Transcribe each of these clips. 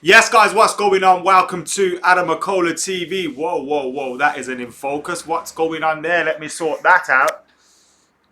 Yes, guys, what's going on? Welcome to McKola TV. Whoa, whoa, whoa, that isn't in focus. What's going on there? Let me sort that out.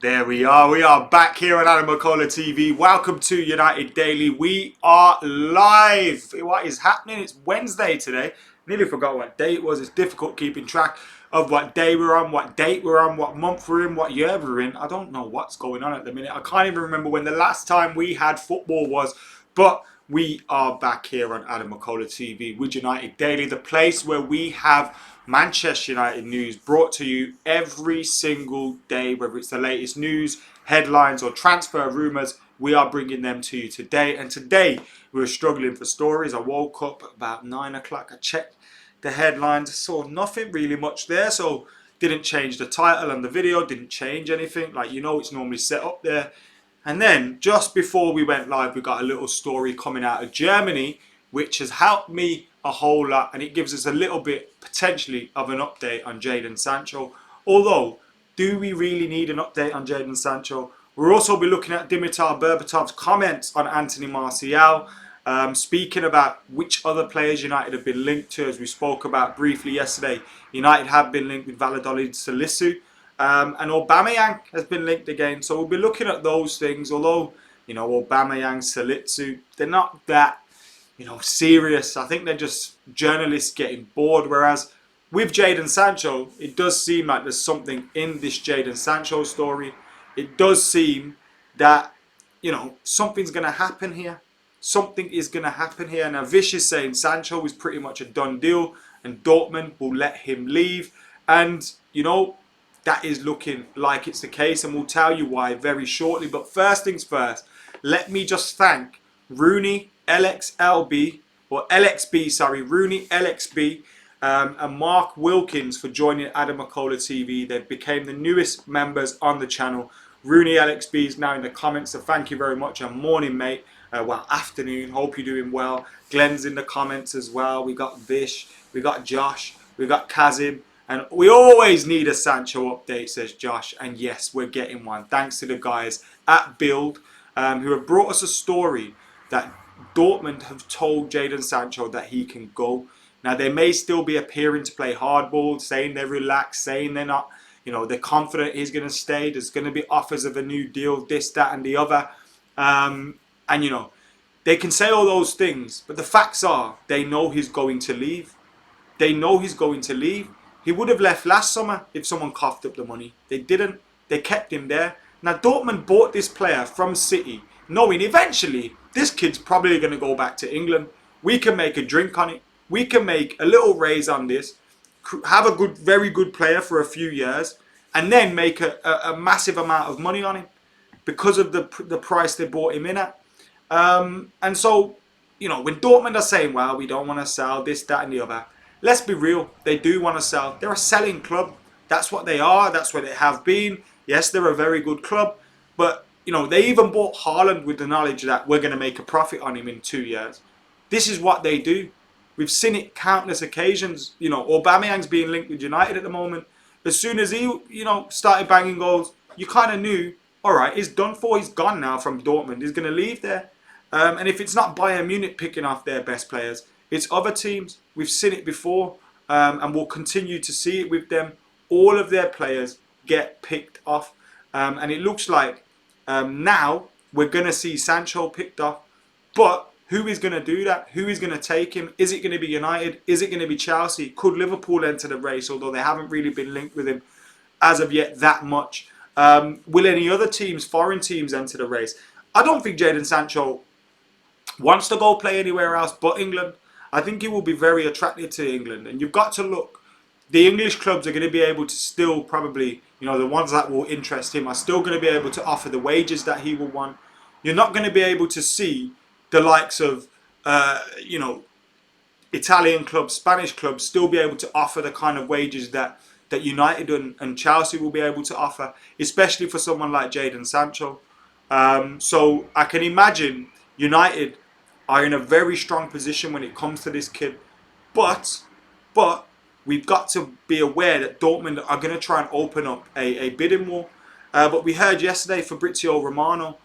There we are. We are back here on McKola TV. Welcome to United Daily. We are live. What is happening? It's Wednesday today. Nearly forgot what day it was. It's difficult keeping track of what day we're on, what date we're on, what month we're in, what year we're in. I don't know what's going on at the minute. I can't even remember when the last time we had football was. But we are back here on McKola TV with United Daily, the place where we have Manchester United news brought to you every single day, whether it's the latest news, headlines or transfer rumours. We are bringing them to you today. And today we were struggling for stories. I woke up at about 9 o'clock. I checked the headlines, saw nothing really much there. So didn't change the title and the video, didn't change anything. Like, you know, it's normally set up there. And then just before we went live, we got a little story coming out of Germany, which has helped me a whole lot. And it gives us a little bit, potentially, of an update on Jadon Sancho. Although, do we really need an update on Jadon Sancho? We'll also be looking at Dimitar Berbatov's comments on Anthony Martial. Speaking about which other players United have been linked to, as we spoke about briefly yesterday. United have been linked with Valladolid Salisu. And Aubameyang has been linked again. So we'll be looking at those things. Although, you know, Aubameyang, Salisu, they're not that, you know, serious. I think they're just journalists getting bored. Whereas with Jadon Sancho, it does seem like there's something in this Jadon Sancho story. It does seem that, you know, something's going to happen here. Something is going to happen here. Now, Vish is saying Sancho is pretty much a done deal and Dortmund will let him leave. And, you know, that is looking like it's the case, and we'll tell you why very shortly. But first things first, let me just thank Rooney LXLB, or LXB, sorry, Rooney LXB, and Mark Wilkins for joining McKola TV. They became the newest members on the channel. Rooney LXB is now in the comments, so thank you very much. And morning, mate. Well, afternoon. Hope you're doing well. Glenn's in the comments as well. We got Vish, we got Josh, we got Kazim. And we always need a Sancho update, says Josh. And yes, we're getting one. Thanks to the guys at Bild, who have brought us a story that Dortmund have told Jadon Sancho that he can go. Now, they may still be appearing to play hardball, saying they're relaxed, saying they're not, you know, they're confident he's going to stay. There's going to be offers of a new deal, this, that, and the other. And, you know, they can say all those things. But the facts are, they know he's going to leave. They know he's going to leave. He would have left last summer if someone coughed up the money. They didn't. They kept him there. Now, Dortmund bought this player from City, knowing eventually this kid's probably going to go back to England. We can make a drink on it. We can make a little raise on this, have a good, very good player for a few years, and then make a massive amount of money on him because of the price they bought him in at. And so, you know, when Dortmund are saying, well, we don't want to sell this, that, and the other, let's be real, they do want to sell. They're a selling club. That's what they are. That's what they have been. Yes, they're a very good club. But, you know, they even bought Haaland with the knowledge that we're going to make a profit on him in 2 years. This is what they do. We've seen it countless occasions. You know, Aubameyang's being linked with United at the moment. As soon as he, you know, started banging goals, you kind of knew, all right, he's done for. He's gone now from Dortmund. He's going to leave there. And if it's not Bayern Munich picking off their best players, it's other teams. We've seen it before, and we'll continue to see it with them. All of their players get picked off, and it looks like now we're going to see Sancho picked off. But who is going to do that? Who is going to take him? Is it going to be United? Is it going to be Chelsea? Could Liverpool enter the race, although they haven't really been linked with him as of yet that much? Will any other teams, foreign teams, enter the race? I don't think Jadon Sancho wants to go play anywhere else but England. I think he will be very attracted to England. And you've got to look. The English clubs are going to be able to still probably, you know, the ones that will interest him are still going to be able to offer the wages that he will want. You're not going to be able to see the likes of, you know, Italian clubs, Spanish clubs still be able to offer the kind of wages that United and Chelsea will be able to offer, especially for someone like Jadon Sancho. So I can imagine United are in a very strong position when it comes to this kid. But we've got to be aware that Dortmund are going to try and open up a bidding war. But we heard yesterday Fabrizio Romano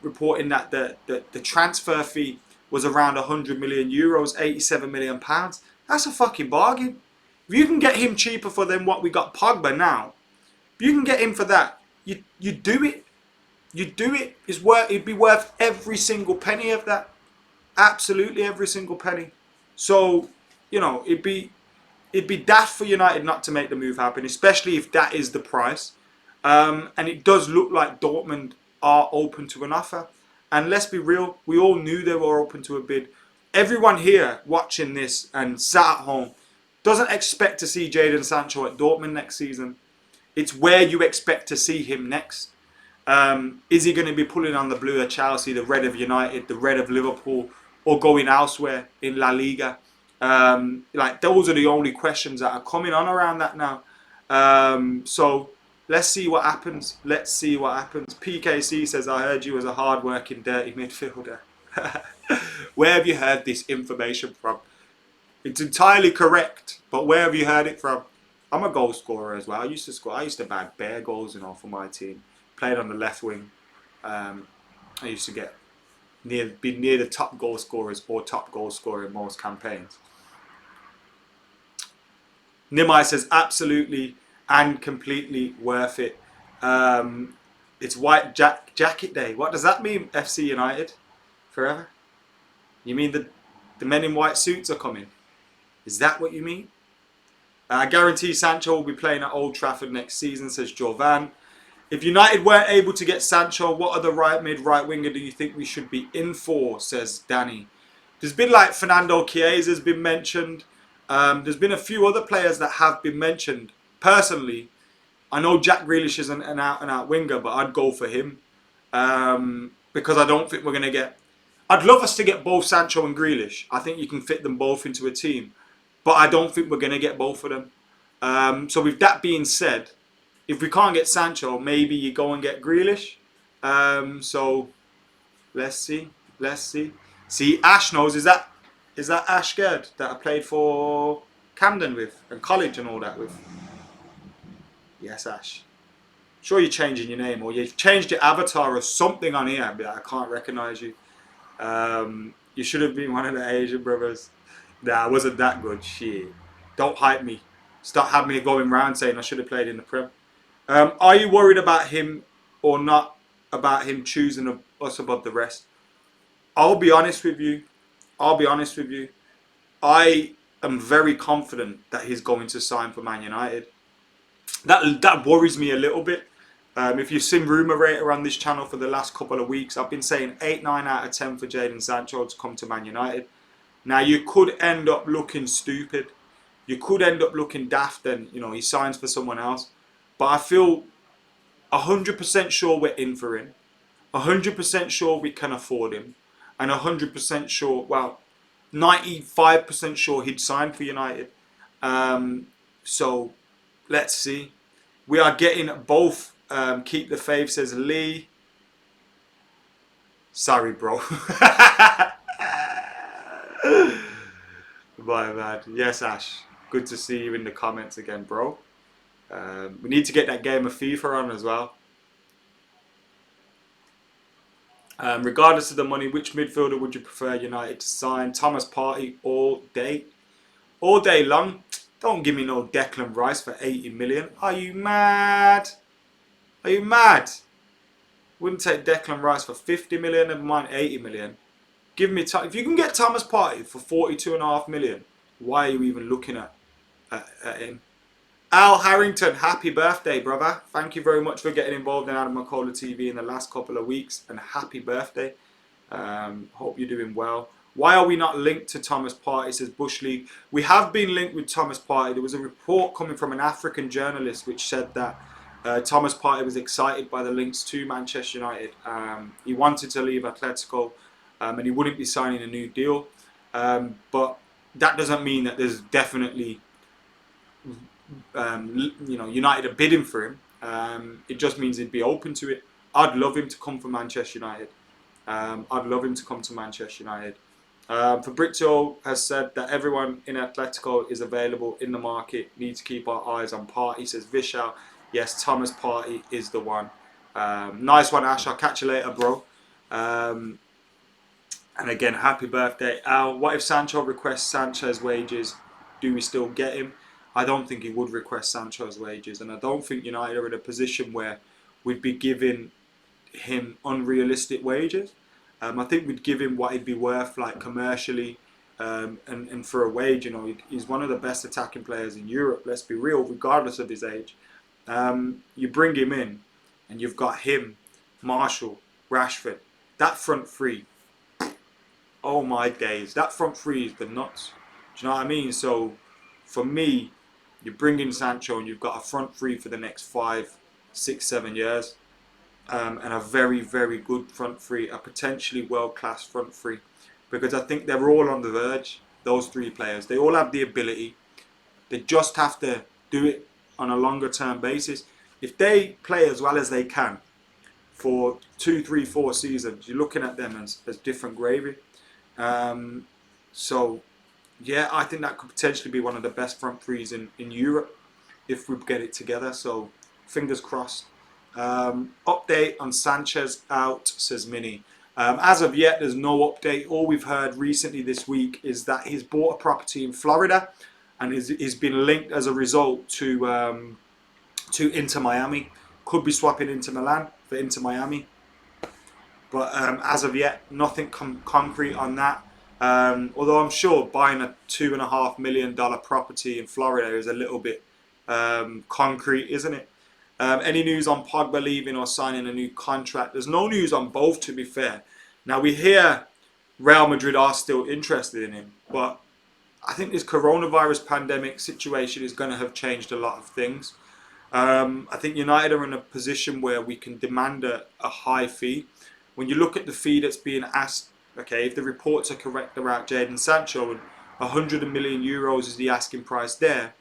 reporting that the transfer fee was around 100 million euros, 87 million pounds. That's a fucking bargain. If you can get him cheaper for than what we got Pogba now, if you can get him for that, you do it. You do it. It'd be worth every single penny of that. Absolutely every single penny. So, you know, it'd be daft for United not to make the move happen, especially if that is the price. And it does look like Dortmund are open to an offer. And let's be real, we all knew they were open to a bid. Everyone here watching this and sat at home doesn't expect to see Jadon Sancho at Dortmund next season. It's where you expect to see him next. Is he going to be pulling on the blue of Chelsea, the red of United, the red of Liverpool, or going elsewhere in La Liga? Like those are the only questions that are coming on around that now. So let's see what happens. Let's see what happens. PKC says, I heard you as a hard-working, dirty midfielder. Where have you heard this information from? It's entirely correct, but where have you heard it from? I'm a goal scorer as well. I used to score. I used to bag bare goals, you know, for my team. Played on the left wing. I used to be near the top goal scorers or top goal scorer in most campaigns. Nimai says absolutely and completely worth it. It's white jacket day. What does that mean? FC United forever? You mean the men in white suits are coming? Is that what you mean? I guarantee Sancho will be playing at Old Trafford next season, says Jovan. If United weren't able to get Sancho, what other right mid, right winger do you think we should be in for, says Danny. There's been like Fernando Chiesa's been mentioned. There's been a few other players that have been mentioned. Personally, I know Jack Grealish isn't an out-and-out winger, but I'd go for him. Because I don't think we're going to get... I'd love us to get both Sancho and Grealish. I think you can fit them both into a team. But I don't think we're going to get both of them. So with that being said, if we can't get Sancho, maybe you go and get Grealish. So let's see. Let's see. See, Ash knows. Is that Ash Gerd that I played for Camden with and college and all that with? Yes, Ash. Sure, you're changing your name or you've changed your avatar or something on here. But I can't recognise you. You should have been one of the Asian brothers. Nah, I wasn't that good. Shit. Don't hype me. Start having me going round saying I should have played in the Prem. Are you worried about him or not about him choosing us above the rest? I'll be honest with you. I am very confident that he's going to sign for Man United. That worries me a little bit. If you've seen Rumour Rater on this channel for the last couple of weeks, I've been saying 8, 9 out of 10 for Jadon Sancho to come to Man United. Now, you could end up looking stupid. You could end up looking daft and, you know, he signs for someone else. But I feel 100% sure we're in for him. 100% sure we can afford him. And 100% sure, well, 95% sure he'd sign for United. So, let's see. We are getting both. Keep the faith, says Lee. Sorry, bro. My bad. Yes, Ash. Good to see you in the comments again, bro. We need to get that game of FIFA on as well. Regardless of the money, which midfielder would you prefer United to sign? Thomas Partey all day. All day long. Don't give me no Declan Rice for 80 million. Are you mad? Are you mad? Wouldn't take Declan Rice for 50 million, never mind 80 million. Give me if you can get Thomas Partey for 42.5 million, why are you even looking at him? Al Harrington, happy birthday, brother. Thank you very much for getting involved in Adam McKola TV in the last couple of weeks, and happy birthday. Hope you're doing well. Why are we not linked to Thomas Partey, says Bush League. We have been linked with Thomas Partey. There was a report coming from an African journalist which said that Thomas Partey was excited by the links to Manchester United. He wanted to leave Atletico and he wouldn't be signing a new deal. But that doesn't mean that there's definitely... you know, United are bidding for him. It just means he'd be open to it. I'd love him to come for Manchester United. I'd love him to come to Manchester United. Fabrizio has said that everyone in Atletico is available in the market. Need to keep our eyes on Partey, says Vishal. Yes, Thomas Partey is the one. Nice one, Ash. I'll catch you later, bro. And again, happy birthday, Al. What if Sancho requests Sancho's wages? Do we still get him? I don't think he would request Sancho's wages, and I don't think United are in a position where we'd be giving him unrealistic wages. I think we'd give him what he'd be worth, like commercially, and for a wage. He's one of the best attacking players in Europe. Let's be real, regardless of his age. You bring him in, and you've got him, Marshall, Rashford, that front three. Oh my days, that front three is the nuts. Do you know what I mean? So, for me, you bring in Sancho, and you've got a front three for the next 5, 6, 7 years. And a very, very good front three, a potentially world-class front three, because I think they're all on the verge, those three players. They all have the ability. They just have to do it on a longer-term basis. If they play as well as they can for 2, 3, 4 seasons, you're looking at them as different gravy. So, yeah, I think that could potentially be one of the best front threes in Europe if we get it together. So, fingers crossed. Update on Sanchez out, says Minnie. As of yet, there's no update. All we've heard recently this week is that he's bought a property in Florida, and he's been linked as a result to Inter Miami. Could be swapping Inter Milan for Inter Miami, but as of yet, nothing concrete on that. Although I'm sure buying a $2.5 million property in Florida is a little bit concrete, isn't it? Any news on Pogba leaving or signing a new contract? There's no news on both, to be fair. Now, we hear Real Madrid are still interested in him, but I think this coronavirus pandemic situation is going to have changed a lot of things. I think United are in a position where we can demand a high fee. When you look at the fee that's being asked, okay, if the reports are correct about Jadon Sancho, and 100 million euros is the asking price there,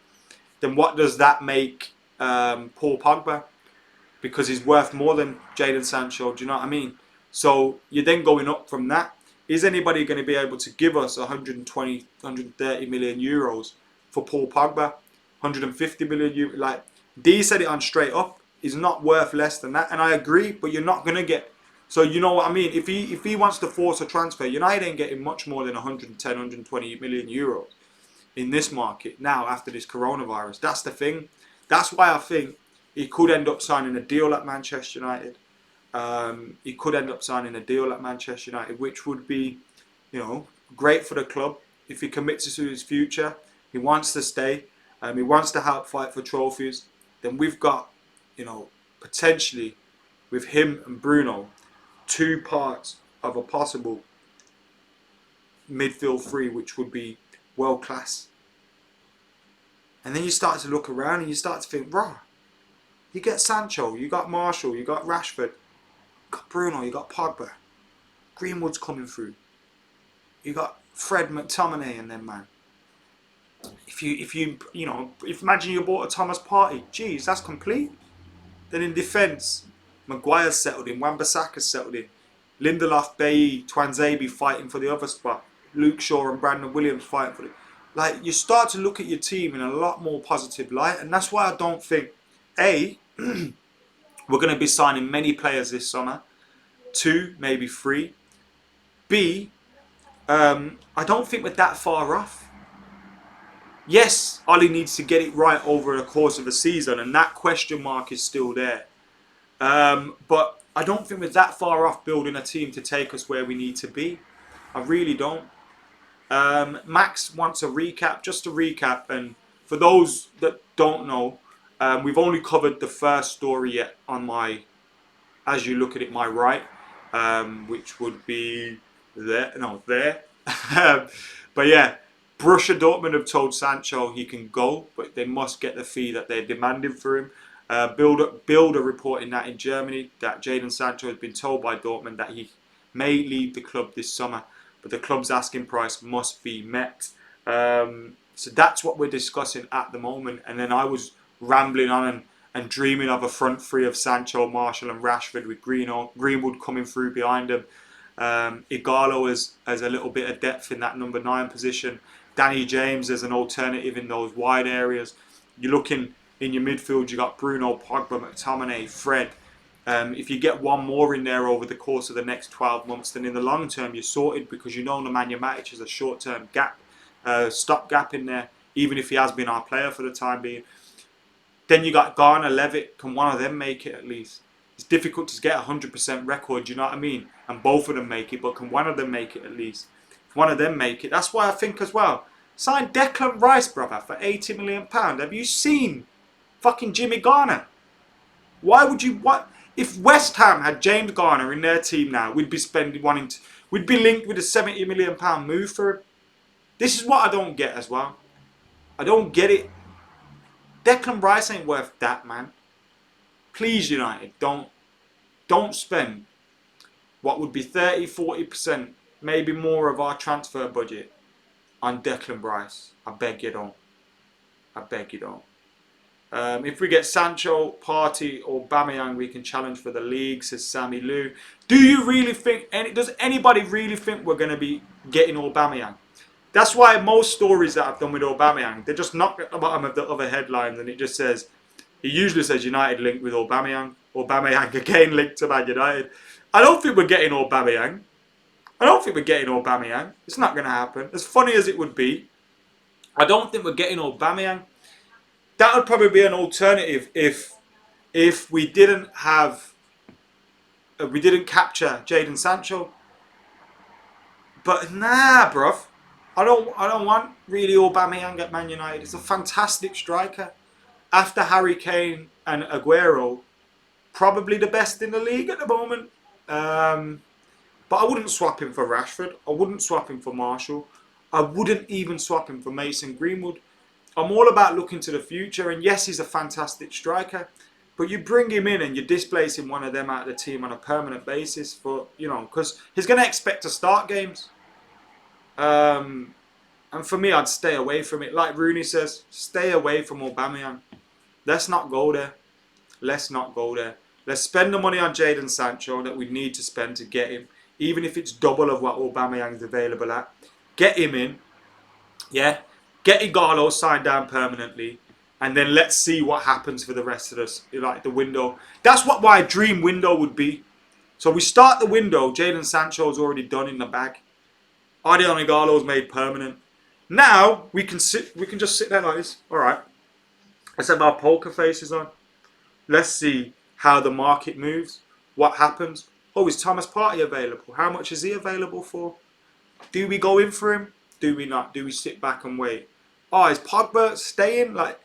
then what does that make Paul Pogba? Because he's worth more than Jadon Sancho, do you know what I mean? So you're then going up from that. Is anybody going to be able to give us 120, 130 million euros for Paul Pogba? 150 million euros? Like, D said it on straight up. He's not worth less than that. And I agree, but you're not going to get... So you know what I mean? If he wants to force a transfer, United ain't getting much more than 110, 120 million euros in this market now after this coronavirus. That's the thing. That's why I think he could end up signing a deal at Manchester United. He could end up signing a deal at Manchester United, which would be, great for the club if he commits to his future. He wants to stay. He wants to help fight for trophies. Then we've got, potentially with him and Bruno, 2 parts of a possible midfield three, which would be world class. And then you start to look around and you start to think, raw. You get Sancho, you got Marshall, you got Rashford, you got Bruno, you got Pogba, Greenwood's coming through. You got Fred McTominay and them, man. If imagine you bought a Thomas Partey, geez, that's complete. Then in defence, Maguire's settled in, Wan-Bissaka's settled in, Lindelof, Bailly, Twanzebe fighting for the other spot, Luke Shaw and Brandon Williams fighting for it. Like, you start to look at your team in a lot more positive light, and that's why I don't think, A, we're going to be signing many players this summer. 2, maybe 3. B, I don't think we're that far off. Yes, Ollie needs to get it right over the course of a season, and that question mark is still there. But I don't think we're that far off building a team to take us where we need to be. I really don't. Max wants a recap, just a recap. And for those that don't know, we've only covered the first story yet on my, as you look at it, my right, which would be there. No, there. But yeah, Borussia Dortmund have told Sancho he can go, but they must get the fee that they're demanding for him. Bild are reporting that in Germany, that Jadon Sancho has been told by Dortmund that he may leave the club this summer, but the club's asking price must be met. So that's what we're discussing at the moment. And then I was rambling on and dreaming of a front three of Sancho, Marshall and Rashford with Greenwood coming through behind him. Igalo as a little bit of depth in that number 9 position. Danny James as an alternative in those wide areas. You're looking in your midfield, you got Bruno, Pogba, McTominay, Fred. If you get one more in there over the course of the next 12 months, then in the long term you're sorted, because you know Nemanja Matic is a short-term gap, stop gap in there, even if he has been our player for the time being. Then you got Garner, Levitt. Can one of them make it at least? It's difficult to get a 100% record, do you know what I mean? And both of them make it, but can one of them make it at least? If one of them make it, that's why I think as well. Sign Declan Rice, brother, for £80 million. Have you seen fucking Jimmy Garner? Why would you? What if West Ham had James Garner in their team now? We'd be spending we'd be linked with a £70 million move for him. This is what I don't get as well. I don't get it. Declan Rice ain't worth that, man. Please, United, don't spend what would be 30-40%, maybe more of our transfer budget on Declan Rice. I beg you don't. I beg you don't. If we get Sancho, Partey or Aubameyang, we can challenge for the league, says Sammy Lou. Do you really think, does anybody really think we're going to be getting Aubameyang? That's why most stories that I've done with Aubameyang, they just knock at the bottom of the other headlines and it just says, it usually says United linked with Aubameyang. Aubameyang again linked to Man United. I don't think we're getting Aubameyang. It's not going to happen. As funny as it would be, I don't think we're getting Aubameyang. That would probably be an alternative if we didn't have, we didn't capture Jadon Sancho. But nah, bruv. I don't want really Aubameyang at Man United. It's a fantastic striker. After Harry Kane and Aguero, probably the best in the league at the moment. But I wouldn't swap him for Rashford. I wouldn't swap him for Marshall. I wouldn't even swap him for Mason Greenwood. I'm all about looking to the future. And yes, he's a fantastic striker. But you bring him in and you're displacing one of them out of the team on a permanent basis for, you know, because he's going to expect to start games. And for me, I'd stay away from it. Like Rooney says, stay away from Aubameyang. Let's not go there. Let's not go there. Let's spend the money on Jadon Sancho that we need to spend to get him. Even if it's double of what Aubameyang is available at. Get him in. Yeah. Get Igalo signed down permanently. And then let's see what happens for the rest of us. Like the window. That's what my dream window would be. So we start the window. Jadon Sancho's already done in the bag. Ardion Igalo's made permanent. Now we can just sit there like this. Alright. Let's have our poker faces on. Let's see how the market moves. What happens? Oh, is Thomas Partey available? How much is he available for? Do we go in for him? Do we not? Do we sit back and wait? Oh, is Pogba staying? Like,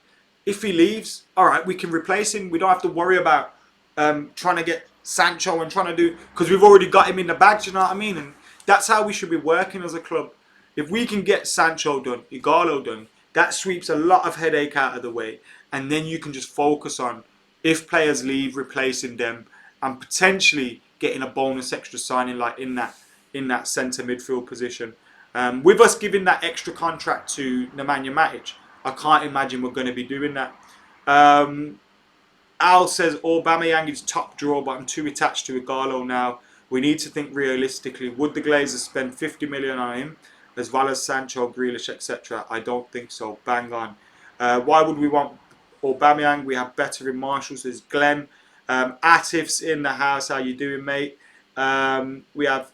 if he leaves, alright, we can replace him. We don't have to worry about trying to get Sancho and trying to do, because we've already got him in the bag, do you know what I mean? And that's how we should be working as a club. If we can get Sancho done, Igalo done, that sweeps a lot of headache out of the way. And then you can just focus on, if players leave, replacing them, and potentially getting a bonus extra signing like in that centre midfield position. With us giving that extra contract to Nemanja Matic, I can't imagine we're going to be doing that. Al says Aubameyang is top draw, but I'm too attached to Igalo now. We need to think realistically. Would the Glazers spend 50 million on him, as well as Sancho, Grealish, etc.? I don't think so. Bang on. Why would we want Aubameyang? We have better in Marshall, says Glenn. Atif's in the house. How you doing, mate? We have...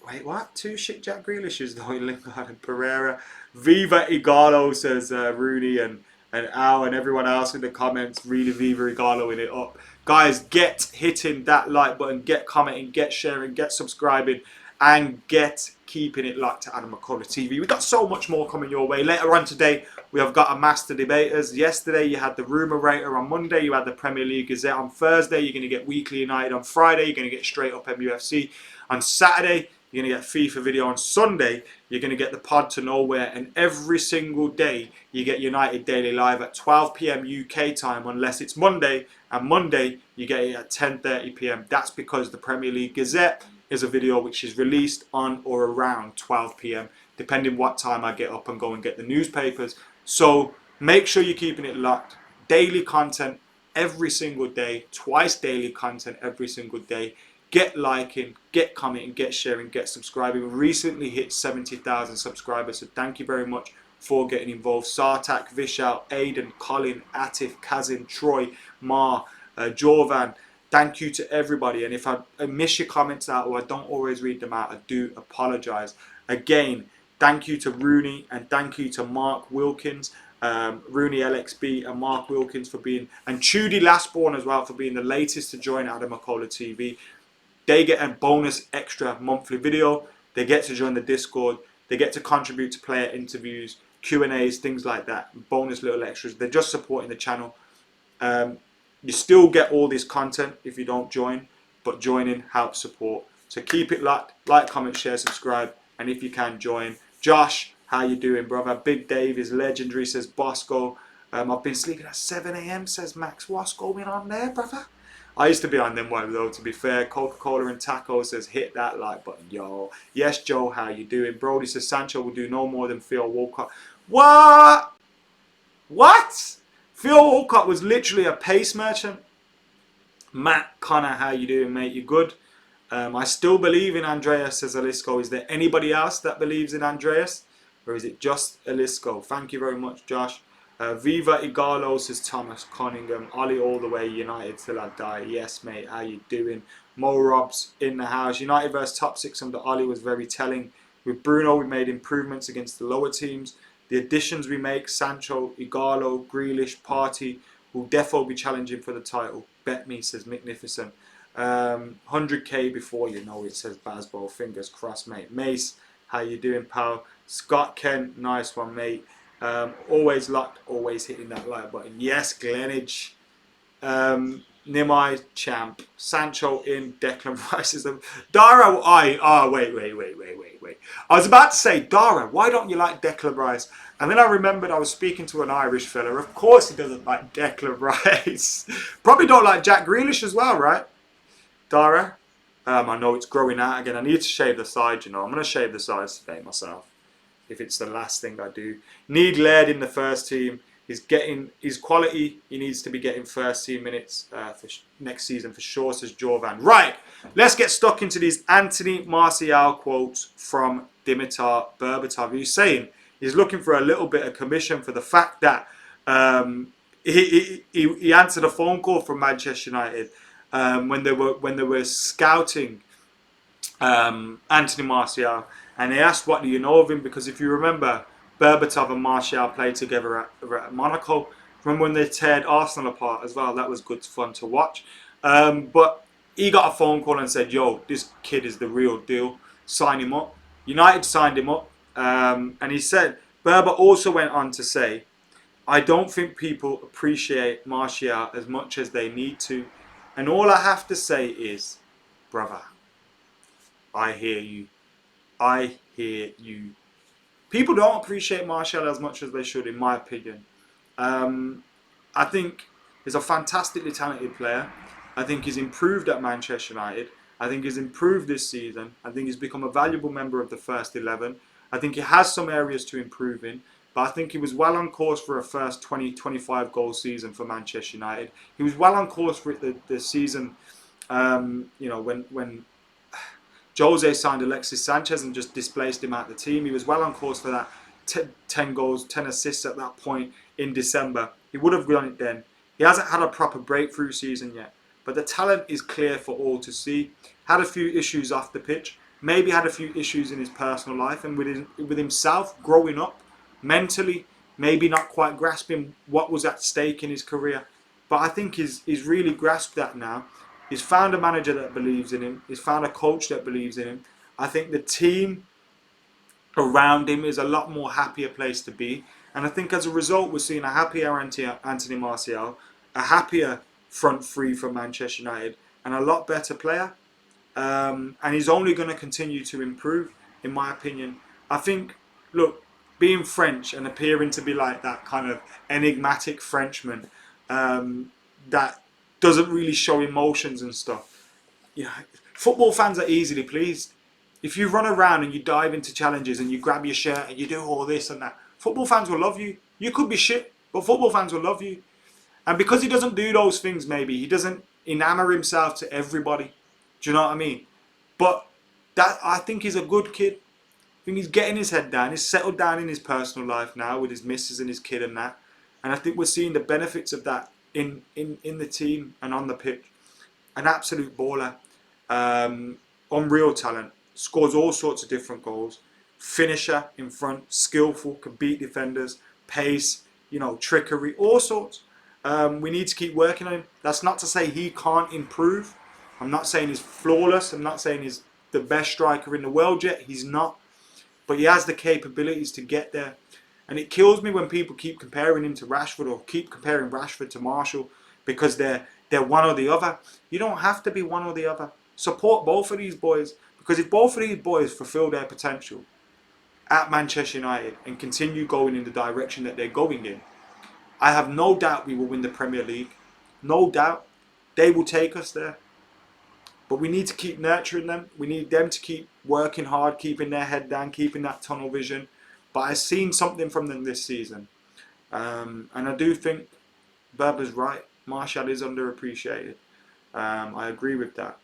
Wait, what? Two shit Jack Grealishes though in Lingard and Pereira. Viva Igalo, says Rooney and Al and everyone else in the comments. Really Viva Igalo in it up. Guys, get hitting that like button, get commenting, get sharing, get subscribing, and get keeping it locked to Adam McKola TV. We've got so much more coming your way. Later on today, we have got a Master Debaters. Yesterday, you had the Rumour Rater. On Monday, you had the Premier League Gazette. On Thursday, you're going to get Weekly United. On Friday, you're going to get Straight Up MUFC. On Saturday, you're going to get FIFA video. On Sunday, you're going to get the Pod to Nowhere. And every single day, you get United Daily Live at 12 PM UK time, unless it's Monday. And Monday, you get it at 10:30 PM. That's because the Premier League Gazette is a video which is released on or around 12 PM, depending what time I get up and go and get the newspapers. So make sure you're keeping it locked. Daily content every single day, twice daily content every single day. Get liking, get commenting, get sharing, get subscribing. We recently hit 70,000 subscribers, so thank you very much for getting involved. Sartak, Vishal, Aiden, Colin, Atif, Kazim, Troy, Mar, Jovan. Thank you to everybody. And if I miss your comments out or I don't always read them out, I do apologise. Again, thank you to Rooney and thank you to Mark Wilkins. Rooney LXB and Mark Wilkins for being, and Chudy Lastborn as well for being the latest to join Adam McKola TV. They get a bonus extra monthly video. They get to join the Discord. They get to contribute to player interviews, Q&As, things like that. Bonus little extras. They're just supporting the channel. You still get all this content if you don't join, but joining helps support. So keep it locked. Like, comment, share, subscribe, and if you can, join. Josh, how you doing, brother? Big Dave is legendary, says Bosco. I've been sleeping at 7 AM, says Max. What's going on there, brother? I used to be on them one though, to be fair. Coca-Cola and Taco says hit that like button, yo. Yes, Joe, how you doing? Brody says Sancho will do no more than Theo Walcott. What? What? Theo Walcott was literally a pace merchant. Matt Connor, how you doing, mate? You good? I still believe in Andreas, says Alisco. Is there anybody else that believes in Andreas? Or is it just Alisco? Thank you very much, Josh. Viva Igalo, says Thomas Cunningham. Ollie all the way, United till I die. Yes, mate, how you doing? Mo Robs in the house. United versus top 6 under Ollie was very telling. With Bruno, we made improvements against the lower teams. The additions we make, Sancho, Igalo, Grealish, Partey, will defo be challenging for the title. Bet me, says Magnificent. 100k before you know it, says Basbo. Fingers crossed, mate. Mace, how you doing, pal? Scott Kent, nice one, mate. Always locked, always hitting that like button. Yes, Glenage. Nimai, champ. Sancho in, Declan Rice is a... Dara, wait. I was about to say, Dara, why don't you like Declan Rice? And then I remembered I was speaking to an Irish fella. Of course he doesn't like Declan Rice. Probably don't like Jack Grealish as well, right? Dara? I know it's growing out again. I need to shave the sides, you know. I'm going to shave the sides today myself, if it's the last thing I do. Need Laird in the first team. He's getting his quality. He needs to be getting first team minutes for next season for sure, says Jovan. Right, let's get stuck into these Anthony Martial quotes from Dimitar Berbatov. He's saying he's looking for a little bit of commission for the fact that he answered a phone call from Manchester United when they were scouting Anthony Martial, and they asked, what do you know of him? Because if you remember, Berbatov and Martial played together at Monaco. Remember when they teared Arsenal apart as well? That was good fun to watch. But he got a phone call and said, yo, this kid is the real deal. Sign him up. United signed him up. And he said, Berba also went on to say, I don't think people appreciate Martial as much as they need to. And all I have to say is, brother, I hear you. I hear you. People don't appreciate Martial as much as they should, in my opinion. I think he's a fantastically talented player. I think he's improved at Manchester United. I think he's improved this season. I think he's become a valuable member of the first 11. I think he has some areas to improve in. But I think he was well on course for a first 20-25 goal season for Manchester United. He was well on course for the season, you know, when Jose signed Alexis Sanchez and just displaced him out the team. He was well on course for that 10 goals, 10 assists at that point in December. He would have done it then. He hasn't had a proper breakthrough season yet. But the talent is clear for all to see. Had a few issues off the pitch. Maybe had a few issues in his personal life and with himself growing up. Mentally, maybe not quite grasping what was at stake in his career. But I think he's really grasped that now. He's found a manager that believes in him. He's found a coach that believes in him. I think the team around him is a lot more happier place to be. And I think as a result, we're seeing a happier Anthony Martial, a happier front three for Manchester United, and a lot better player. And he's only going to continue to improve, in my opinion. I think, look, being French and appearing to be like that kind of enigmatic Frenchman that doesn't really show emotions and stuff. You know, football fans are easily pleased. If you run around and you dive into challenges and you grab your shirt and you do all this and that, football fans will love you. You could be shit, but football fans will love you. And because he doesn't do those things, maybe, he doesn't enamour himself to everybody. Do you know what I mean? But that, I think he's a good kid. I think he's getting his head down. He's settled down in his personal life now with his missus and his kid and that. And I think we're seeing the benefits of that in the team and on the pitch. An absolute baller. Unreal talent. Scores all sorts of different goals. Finisher in front. Skillful. Can beat defenders. Pace. Trickery. All sorts. We need to keep working on him. That's not to say he can't improve. I'm not saying he's flawless. I'm not saying he's the best striker in the world yet. He's not. But he has the capabilities to get there. And it kills me when people keep comparing him to Rashford or keep comparing Rashford to Martial because they're one or the other. You don't have to be one or the other. Support both of these boys, because if both of these boys fulfill their potential at Manchester United and continue going in the direction that they're going in, I have no doubt we will win the Premier League. No doubt. They will take us there. But we need to keep nurturing them. We need them to keep working hard, keeping their head down, keeping that tunnel vision. But I've seen something from them this season. And I do think Berber's right. Martial is underappreciated. I agree with that.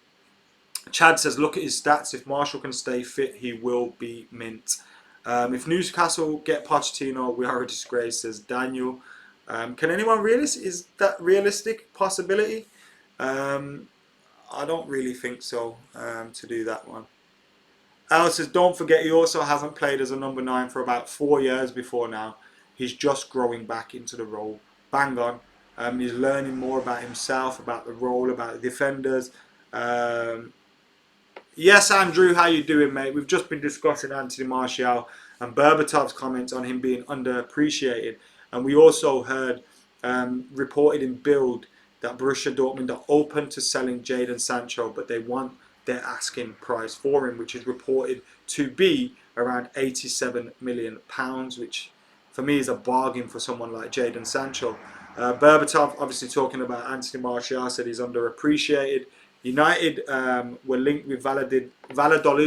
Chad says, look at his stats. If Martial can stay fit, he will be mint. If Newcastle get Pochettino, we are a disgrace, says Daniel. Can anyone is that realistic possibility? I don't really think so, to do that one. Al says, don't forget he also hasn't played as a number 9 for about 4 years before now. He's just growing back into the role. Bang on. He's learning more about himself, about the role, about the defenders. Yes, Andrew, how you doing, mate? We've just been discussing Anthony Martial and Berbatov's comments on him being underappreciated. And we also heard reported in Bild that Borussia Dortmund are open to selling Jadon Sancho, but they want their asking price for him, which is reported to be around £87 million, which for me is a bargain for someone like Jadon Sancho. Berbatov, obviously talking about Anthony Martial, said he's underappreciated. United were linked with Valladolid,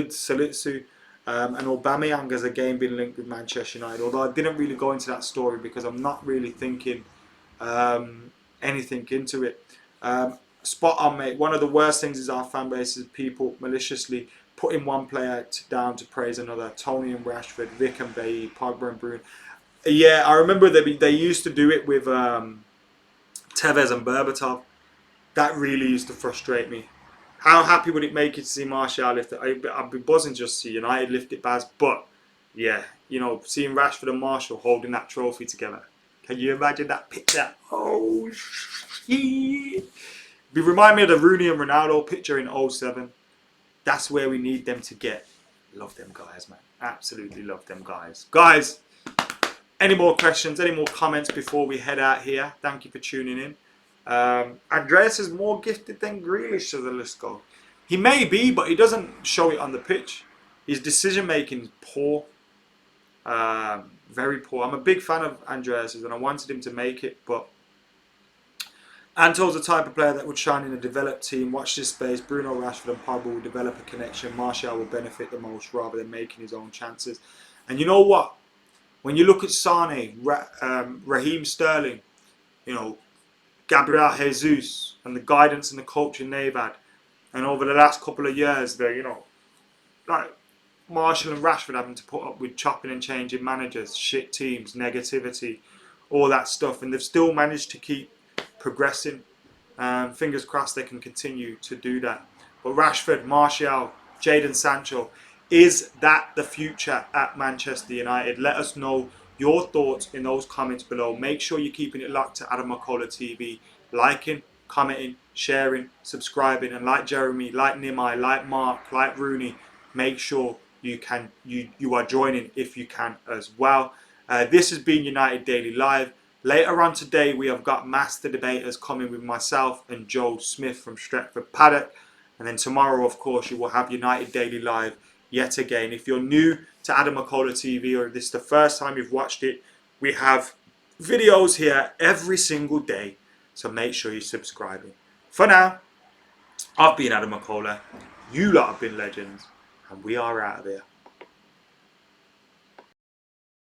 Salitsu, and Aubameyang has again been linked with Manchester United. Although I didn't really go into that story because I'm not really thinking anything into it. Spot on, mate. One of the worst things is our fan base is people maliciously putting one player down to praise another. Tony and Rashford, Vic and Bailly, Pogba and Bruno. Yeah, I remember they used to do it with Tevez and Berbatov. That really used to frustrate me. How happy would it make you to see Martial lift it? I'd be buzzing just to see United lift it, Baz. But yeah, seeing Rashford and Martial holding that trophy together. Can you imagine that picture? Oh, shit. It remind me of the Rooney and Ronaldo picture in 07. That's where we need them to get. Love them guys, man. Absolutely love them guys. Guys, any more questions, any more comments before we head out here? Thank you for tuning in. Andreas is more gifted than Grealish, says the list goes. He may be, but he doesn't show it on the pitch. His decision making is poor. Very poor. I'm a big fan of Andreas and I wanted him to make it, but Anto's the type of player that would shine in a developed team. Watch this space. Bruno, Rashford and Pogba will develop a connection. Martial will benefit the most rather than making his own chances. And you know what? When you look at Sane, Raheem Sterling, Gabriel Jesus and the guidance and the coaching they've had, and over the last couple of years, they're, like Martial and Rashford having to put up with chopping and changing managers, shit teams, negativity, all that stuff, and they've still managed to keep progressing. Fingers crossed they can continue to do that. But Rashford, Martial, Jadon Sancho, is that the future at Manchester United? Let us know your thoughts in those comments below. Make sure you're keeping it locked to Adam McKola TV, liking, commenting, sharing, subscribing, and like Jeremy, like Nimai, like Mark, like Rooney, make sure you are joining if you can as well. This has been United Daily Live. Later on today, we have got Master Debaters coming with myself and Joe Smith from Stretford Paddock. And then tomorrow, of course, you will have United Daily Live yet again. If you're new to Adam McKola TV or this is the first time you've watched it, we have videos here every single day. So make sure you're subscribing. For now, I've been Adam McKola. You lot have been legends. And we are out of here.